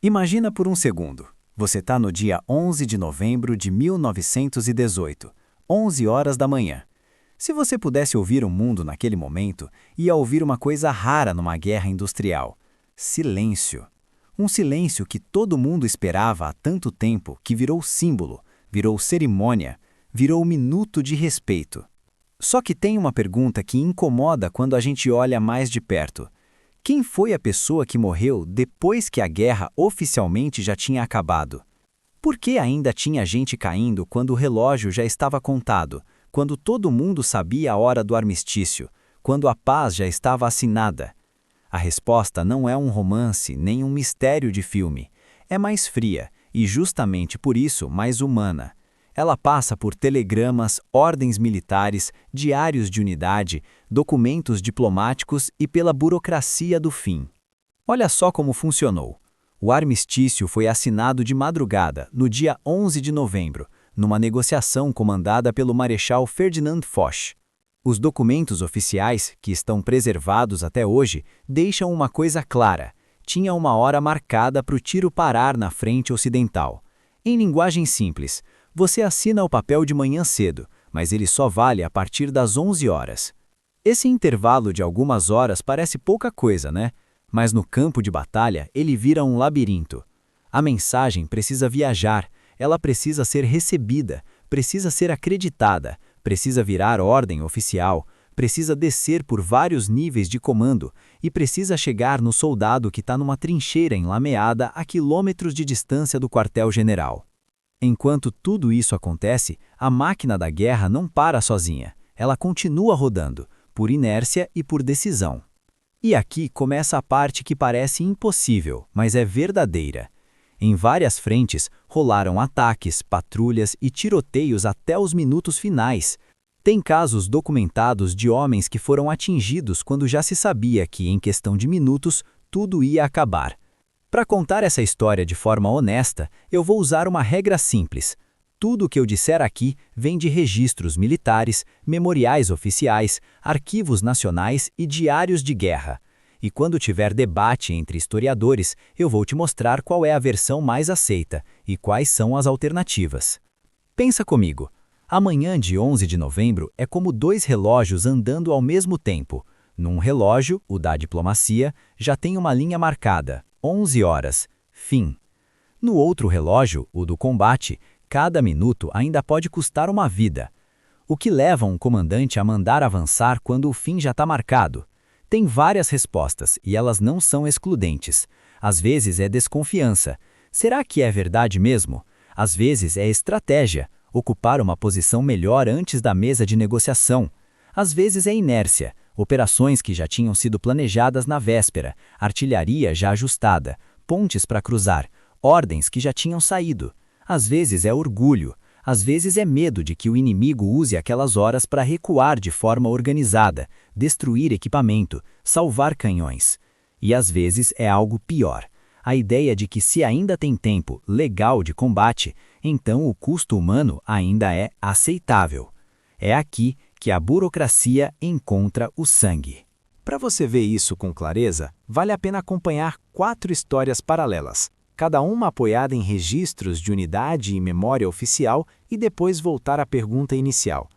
Imagina por um segundo. Você está no dia 11 de novembro de 1918, 11 horas da manhã. Se você pudesse ouvir o mundo naquele momento, ia ouvir uma coisa rara numa guerra industrial: silêncio. Um silêncio que todo mundo esperava há tanto tempo que virou símbolo, virou cerimônia, virou minuto de respeito. Só que tem uma pergunta que incomoda quando a gente olha mais de perto. Quem foi a pessoa que morreu depois que a guerra oficialmente já tinha acabado? Por que ainda tinha gente caindo quando o relógio já estava contado, quando todo mundo sabia a hora do armistício, quando a paz já estava assinada? A resposta não é um romance nem um mistério de filme. É mais fria e, justamente por isso, mais humana. Ela passa por telegramas, ordens militares, diários de unidade, documentos diplomáticos e pela burocracia do fim. Olha só como funcionou. O armistício foi assinado de madrugada, no dia 11 de novembro, numa negociação comandada pelo Marechal Ferdinand Foch. Os documentos oficiais, que estão preservados até hoje, deixam uma coisa clara: tinha uma hora marcada para o tiro parar na frente ocidental. Em linguagem simples, você assina o papel de manhã cedo, mas ele só vale a partir das 11 horas. Esse intervalo de algumas horas parece pouca coisa, né? Mas no campo de batalha ele vira um labirinto. A mensagem precisa viajar, ela precisa ser recebida, precisa ser acreditada, precisa virar ordem oficial, precisa descer por vários níveis de comando e precisa chegar no soldado que está numa trincheira enlameada a quilômetros de distância do quartel-general. Enquanto tudo isso acontece, a máquina da guerra não para sozinha. Ela continua rodando, por inércia e por decisão. E aqui começa a parte que parece impossível, mas é verdadeira. Em várias frentes, rolaram ataques, patrulhas e tiroteios até os minutos finais. Tem casos documentados de homens que foram atingidos quando já se sabia que, em questão de minutos, tudo ia acabar. Para contar essa história de forma honesta, eu vou usar uma regra simples. Tudo o que eu disser aqui vem de registros militares, memoriais oficiais, arquivos nacionais e diários de guerra. E quando tiver debate entre historiadores, eu vou te mostrar qual é a versão mais aceita e quais são as alternativas. Pensa comigo. A manhã de 11 de novembro é como dois relógios andando ao mesmo tempo. Num relógio, o da diplomacia, já tem uma linha marcada: 11 horas, fim. No outro relógio, o do combate, cada minuto ainda pode custar uma vida. O que leva um comandante a mandar avançar quando o fim já está marcado? Tem várias respostas e elas não são excludentes. Às vezes é desconfiança. Será que é verdade mesmo? Às vezes é estratégia, ocupar uma posição melhor antes da mesa de negociação. Às vezes é inércia, operações que já tinham sido planejadas na véspera, artilharia já ajustada, pontes para cruzar, ordens que já tinham saído. Às vezes é orgulho, às vezes é medo de que o inimigo use aquelas horas para recuar de forma organizada, destruir equipamento, salvar canhões. E às vezes é algo pior: a ideia de que se ainda tem tempo legal de combate, então o custo humano ainda é aceitável. É aqui que a burocracia encontra o sangue. Para você ver isso com clareza, vale a pena acompanhar 4 histórias paralelas, cada uma apoiada em registros de unidade e memória oficial, e depois voltar à pergunta inicial: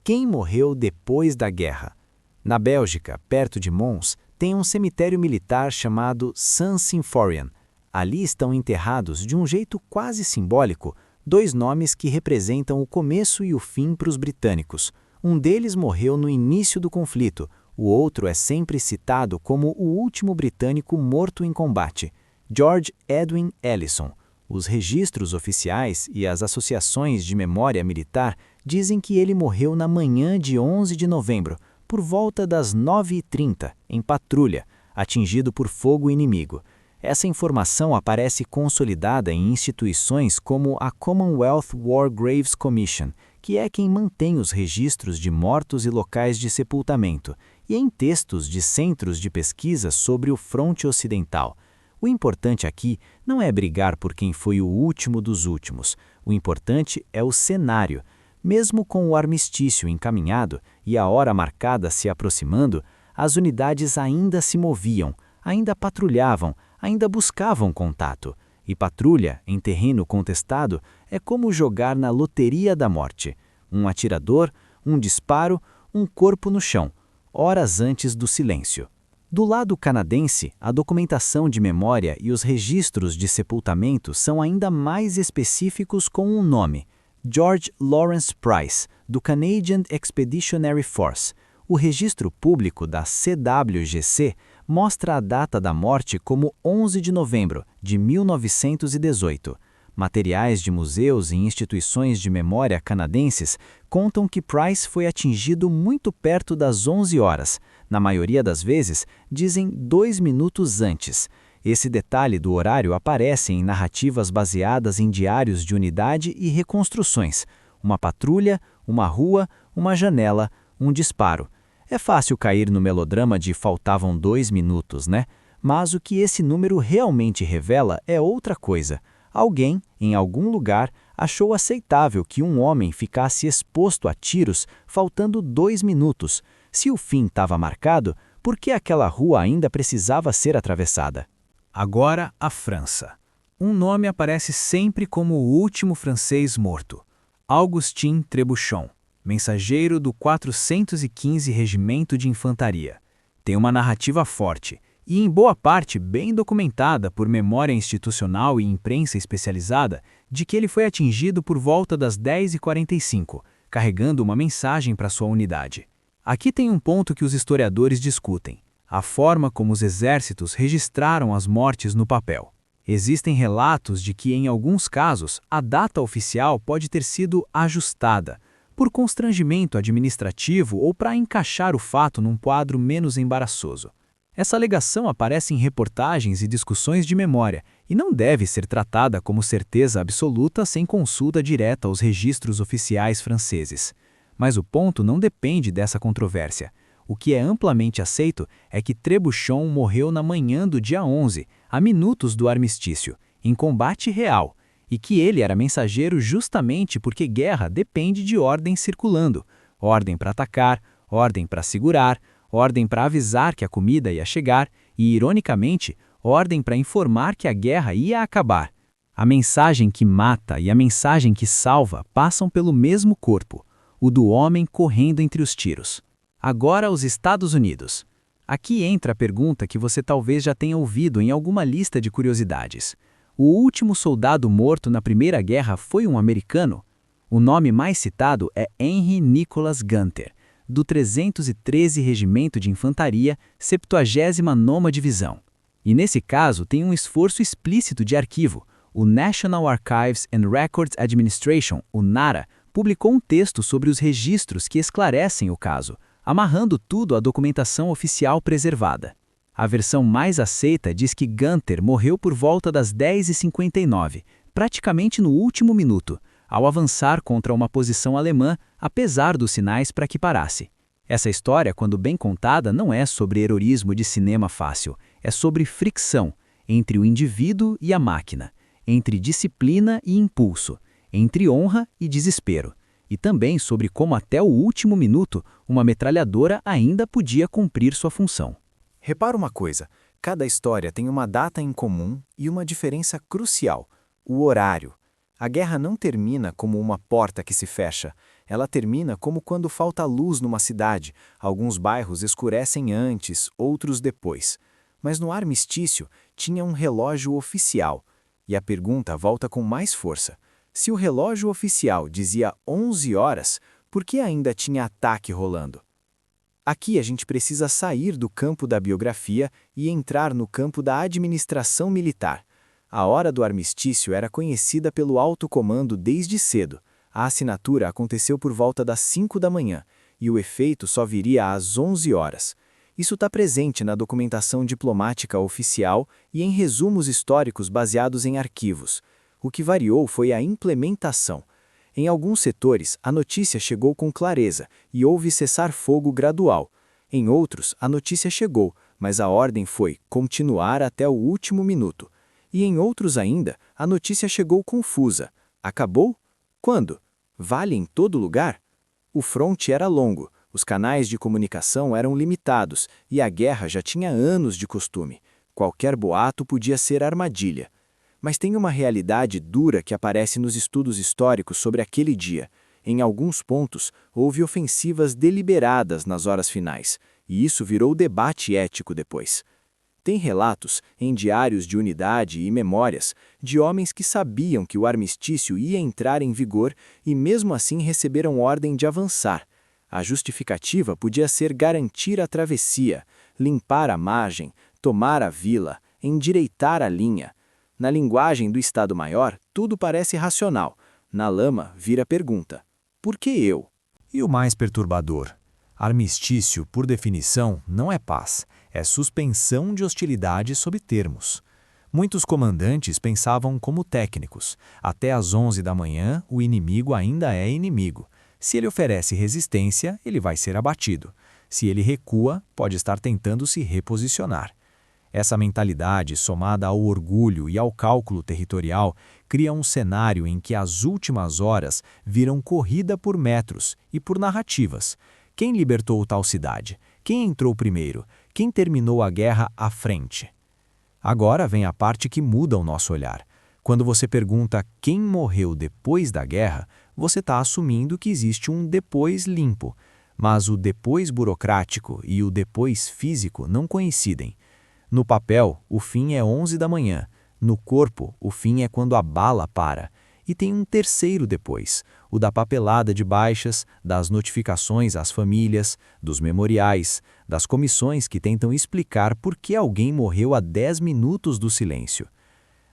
quem morreu depois da guerra? Na Bélgica, perto de Mons, tem um cemitério militar chamado Saint-Symphorien. Ali estão enterrados, de um jeito quase simbólico, 2 nomes que representam o começo e o fim para os britânicos. Um deles morreu no início do conflito, o outro é sempre citado como o último britânico morto em combate: George Edwin Ellison. Os registros oficiais e as associações de memória militar dizem que ele morreu na manhã de 11 de novembro, por volta das 9h30, em patrulha, atingido por fogo inimigo. Essa informação aparece consolidada em instituições como a Commonwealth War Graves Commission, que é quem mantém os registros de mortos e locais de sepultamento, e em textos de centros de pesquisa sobre o fronte ocidental. O importante aqui não é brigar por quem foi o último dos últimos. O importante é o cenário. Mesmo com o armistício encaminhado e a hora marcada se aproximando, as unidades ainda se moviam, ainda patrulhavam, ainda buscavam contato. E patrulha, em terreno contestado, é como jogar na loteria da morte. Um atirador, um disparo, um corpo no chão, horas antes do silêncio. Do lado canadense, a documentação de memória e os registros de sepultamento são ainda mais específicos com um nome: George Lawrence Price, do Canadian Expeditionary Force. O registro público da CWGC mostra a data da morte como 11 de novembro de 1918. Materiais de museus e instituições de memória canadenses contam que Price foi atingido muito perto das 11 horas. Na maioria das vezes, dizem 2 minutos antes. Esse detalhe do horário aparece em narrativas baseadas em diários de unidade e reconstruções. Uma patrulha, uma rua, uma janela, um disparo. É fácil cair no melodrama de faltavam 2 minutos, né? Mas o que esse número realmente revela é outra coisa. Alguém, em algum lugar, achou aceitável que um homem ficasse exposto a tiros faltando 2 minutos. Se o fim estava marcado, por que aquela rua ainda precisava ser atravessada? Agora, a França. Um nome aparece sempre como o último francês morto: Augustin Trebuchon, mensageiro do 415 Regimento de Infantaria. Tem uma narrativa forte e, em boa parte, bem documentada por memória institucional e imprensa especializada, de que ele foi atingido por volta das 10h45, carregando uma mensagem para sua unidade. Aqui tem um ponto que os historiadores discutem: a forma como os exércitos registraram as mortes no papel. Existem relatos de que, em alguns casos, a data oficial pode ter sido ajustada, por constrangimento administrativo ou para encaixar o fato num quadro menos embaraçoso. Essa alegação aparece em reportagens e discussões de memória e não deve ser tratada como certeza absoluta sem consulta direta aos registros oficiais franceses. Mas o ponto não depende dessa controvérsia. O que é amplamente aceito é que Trebuchon morreu na manhã do dia 11, a minutos do armistício, em combate real, e que ele era mensageiro justamente porque guerra depende de ordem circulando: ordem para atacar, ordem para segurar, ordem para avisar que a comida ia chegar e, ironicamente, ordem para informar que a guerra ia acabar. A mensagem que mata e a mensagem que salva passam pelo mesmo corpo, o do homem correndo entre os tiros. Agora, os Estados Unidos. Aqui entra a pergunta que você talvez já tenha ouvido em alguma lista de curiosidades. O último soldado morto na Primeira Guerra foi um americano? O nome mais citado é Henry Nicholas Gunter, do 313 Regimento de Infantaria, 79ª Divisão. E nesse caso tem um esforço explícito de arquivo. O National Archives and Records Administration, o NARA, publicou um texto sobre os registros que esclarecem o caso, amarrando tudo à documentação oficial preservada. A versão mais aceita diz que Gunter morreu por volta das 10h59, praticamente no último minuto, ao avançar contra uma posição alemã, apesar dos sinais para que parasse. Essa história, quando bem contada, não é sobre heroísmo de cinema fácil, é sobre fricção entre o indivíduo e a máquina, entre disciplina e impulso, entre honra e desespero, e também sobre como até o último minuto uma metralhadora ainda podia cumprir sua função. Repara uma coisa: cada história tem uma data em comum e uma diferença crucial: o horário. A guerra não termina como uma porta que se fecha. Ela termina como quando falta luz numa cidade. Alguns bairros escurecem antes, outros depois. Mas no armistício tinha um relógio oficial. E a pergunta volta com mais força: se o relógio oficial dizia 11 horas, por que ainda tinha ataque rolando? Aqui a gente precisa sair do campo da biografia e entrar no campo da administração militar. A hora do armistício era conhecida pelo alto comando desde cedo. A assinatura aconteceu por volta das 5 da manhã, e o efeito só viria às 11 horas. Isso está presente na documentação diplomática oficial e em resumos históricos baseados em arquivos. O que variou foi a implementação. Em alguns setores, a notícia chegou com clareza e houve cessar-fogo gradual. Em outros, a notícia chegou, mas a ordem foi continuar até o último minuto. E em outros ainda, a notícia chegou confusa. Acabou? Quando? Vale em todo lugar? O fronte era longo, os canais de comunicação eram limitados e a guerra já tinha anos de costume. Qualquer boato podia ser armadilha. Mas tem uma realidade dura que aparece nos estudos históricos sobre aquele dia. Em alguns pontos, houve ofensivas deliberadas nas horas finais, e isso virou debate ético depois. Tem relatos, em diários de unidade e memórias, de homens que sabiam que o armistício ia entrar em vigor e mesmo assim receberam ordem de avançar. A justificativa podia ser garantir a travessia, limpar a margem, tomar a vila, endireitar a linha. Na linguagem do Estado-Maior, tudo parece racional. Na lama, vira pergunta: por que eu? E o mais perturbador: armistício, por definição, não é paz, é suspensão de hostilidade sob termos. Muitos comandantes pensavam como técnicos. Até às 11 da manhã, o inimigo ainda é inimigo. Se ele oferece resistência, ele vai ser abatido. Se ele recua, pode estar tentando se reposicionar. Essa mentalidade, somada ao orgulho e ao cálculo territorial, cria um cenário em que as últimas horas viram corrida por metros e por narrativas. Quem libertou tal cidade? Quem entrou primeiro? Quem terminou a guerra à frente? Agora vem a parte que muda o nosso olhar. Quando você pergunta quem morreu depois da guerra, você está assumindo que existe um depois limpo. Mas o depois burocrático e o depois físico não coincidem. No papel, o fim é 11 da manhã. No corpo, o fim é quando a bala para. E tem um terceiro depois, o da papelada de baixas, das notificações às famílias, dos memoriais, das comissões que tentam explicar por que alguém morreu a 10 minutos do silêncio.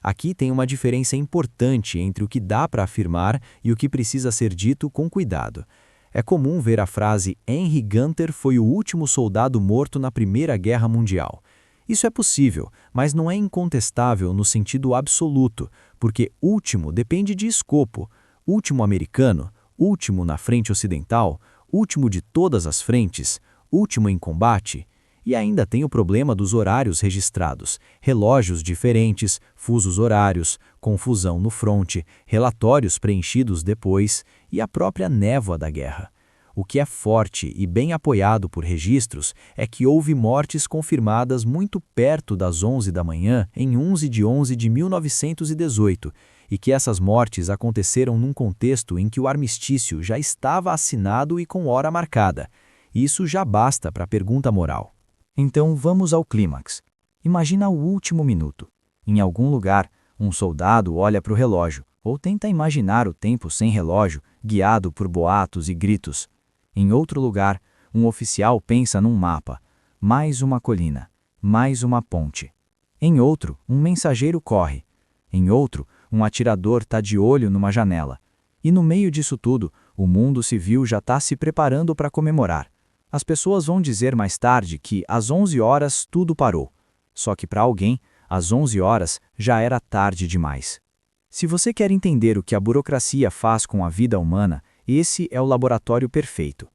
Aqui tem uma diferença importante entre o que dá para afirmar e o que precisa ser dito com cuidado. É comum ver a frase Henry Gunter foi o último soldado morto na Primeira Guerra Mundial. Isso é possível, mas não é incontestável no sentido absoluto, porque último depende de escopo. Último americano, último na frente ocidental, último de todas as frentes, último em combate. E ainda tem o problema dos horários registrados, relógios diferentes, fusos horários, confusão no fronte, relatórios preenchidos depois e a própria névoa da guerra. O que é forte e bem apoiado por registros é que houve mortes confirmadas muito perto das 11 da manhã em 11 de 11 de 1918 e que essas mortes aconteceram num contexto em que o armistício já estava assinado e com hora marcada. Isso já basta para a pergunta moral. Então vamos ao clímax. Imagina o último minuto. Em algum lugar, um soldado olha para o relógio ou tenta imaginar o tempo sem relógio, guiado por boatos e gritos. Em outro lugar, um oficial pensa num mapa. Mais uma colina, mais uma ponte. Em outro, um mensageiro corre. Em outro, um atirador está de olho numa janela. E no meio disso tudo, o mundo civil já está se preparando para comemorar. As pessoas vão dizer mais tarde que às 11 horas tudo parou. Só que para alguém, às 11 horas já era tarde demais. Se você quer entender o que a burocracia faz com a vida humana, esse é o laboratório perfeito.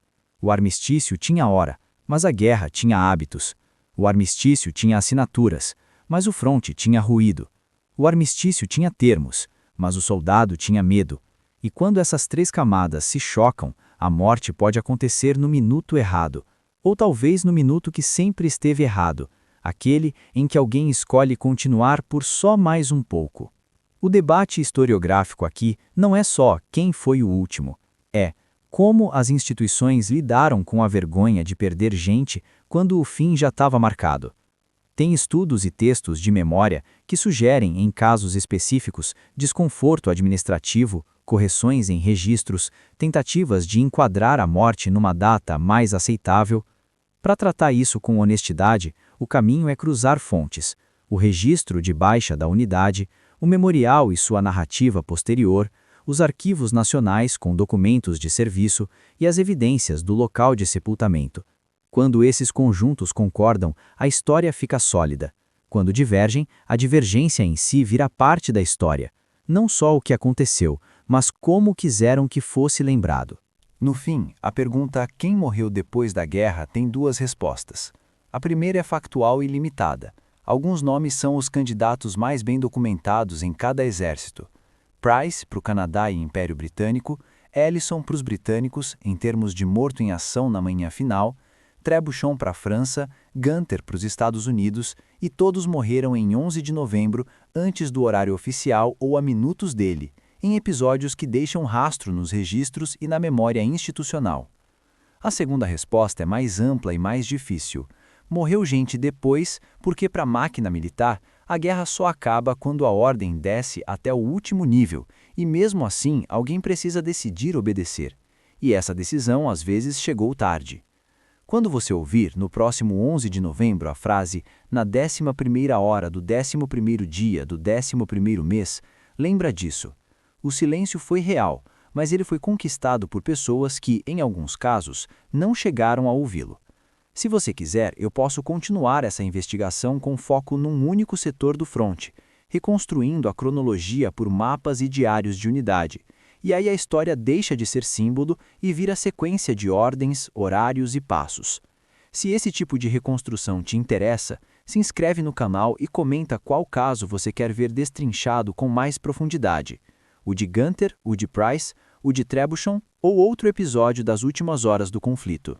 O armistício tinha hora, mas a guerra tinha hábitos. O armistício tinha assinaturas, mas o fronte tinha ruído. O armistício tinha termos, mas o soldado tinha medo. E quando essas três camadas se chocam, a morte pode acontecer no minuto errado, ou talvez no minuto que sempre esteve errado, aquele em que alguém escolhe continuar por só mais um pouco. O debate historiográfico aqui não é só quem foi o último, é como as instituições lidaram com a vergonha de perder gente quando o fim já estava marcado. Tem estudos e textos de memória que sugerem, em casos específicos, desconforto administrativo, correções em registros, tentativas de enquadrar a morte numa data mais aceitável. Para tratar isso com honestidade, o caminho é cruzar fontes, o registro de baixa da unidade, o memorial e sua narrativa posterior, os arquivos nacionais com documentos de serviço e as evidências do local de sepultamento. Quando esses conjuntos concordam, a história fica sólida. Quando divergem, a divergência em si vira parte da história. Não só o que aconteceu, mas como quiseram que fosse lembrado. No fim, a pergunta quem morreu depois da guerra tem duas respostas. A primeira é factual e limitada. Alguns nomes são os candidatos mais bem documentados em cada exército. Price, para o Canadá e Império Britânico, Ellison para os britânicos, em termos de morto em ação na manhã final, Trebuchet para a França, Gunther para os Estados Unidos e todos morreram em 11 de novembro antes do horário oficial ou a minutos dele, em episódios que deixam rastro nos registros e na memória institucional. A segunda resposta é mais ampla e mais difícil. Morreu gente depois porque, para a máquina militar, a guerra só acaba quando a ordem desce até o último nível, e mesmo assim alguém precisa decidir obedecer. E essa decisão, às vezes, chegou tarde. Quando você ouvir, no próximo 11 de novembro, a frase «na 11ª hora do 11º dia do 11º mês», lembra disso. O silêncio foi real, mas ele foi conquistado por pessoas que, em alguns casos, não chegaram a ouvi-lo. Se você quiser, eu posso continuar essa investigação com foco num único setor do fronte, reconstruindo a cronologia por mapas e diários de unidade. E aí a história deixa de ser símbolo e vira sequência de ordens, horários e passos. Se esse tipo de reconstrução te interessa, se inscreve no canal e comenta qual caso você quer ver destrinchado com mais profundidade. O de Gunther, o de Price, o de Trebuchet ou outro episódio das últimas horas do conflito.